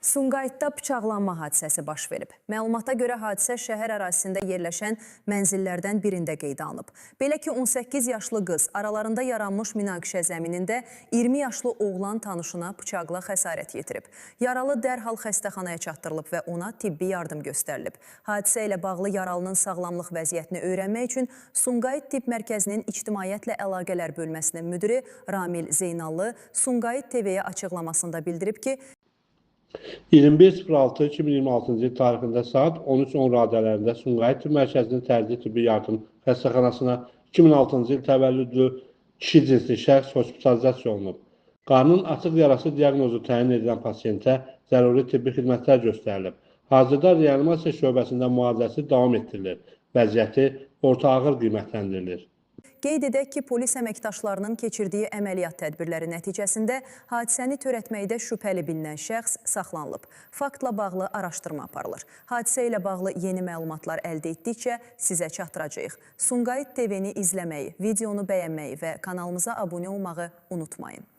Sumqayıtda bıçaqlanma hadisəsi baş verib. Məlumata görə hadisə şəhər ərazisində yerləşən mənzillərdən birində qeydə alınıb. Belə ki, 18 yaşlı qız aralarında yaranmış münaqişə zəminində 20 yaşlı oğlan tanışına bıçaqla xəsarət yetirib. Yaralı dərhal xəstəxanaya çatdırılıb və ona tibbi yardım göstərilib. Hadisə ilə bağlı yaralının sağlamlıq vəziyyətini öyrənmək üçün Sumqayıt Tibb Mərkəzinin İctimaiyyətlə Əlaqələr bölməsinin müdiri Ramil Zeynallı Sumqayıt TV-yə açıqlamasında bildirib ki, 21.06.2026-cı il tarixində saat 13:10 radələrində Sumqayıt Tibb Mərkəzinin Təcili Tibbi Yardım Xəstəxanasına 2006-cı il təvəllüdlü kişi cinsli şəxs hospitalizasiya olunub. Qarnın açıq yarası diaqnozu təyin edilən pasiyentə zəruri tibbi xidmətlər göstərilib. Hazırda reanimasiya şöbəsində müalicəsi davam etdirilir. Vəziyyəti orta ağır qiymətləndirilir. Qeyd edək ki, polis əməkdaşlarının keçirdiyi əməliyyat tədbirləri nəticəsində hadisəni törətməkdə şübhəli bilinən şəxs saxlanılıb. Faktla bağlı araşdırma aparılır. Hadisə ilə bağlı yeni məlumatlar əldə etdikcə sizə çatdıracağıq. Sumqayıt TV-ni izləməyi, videonu bəyənməyi və kanalımıza abunə olmağı unutmayın.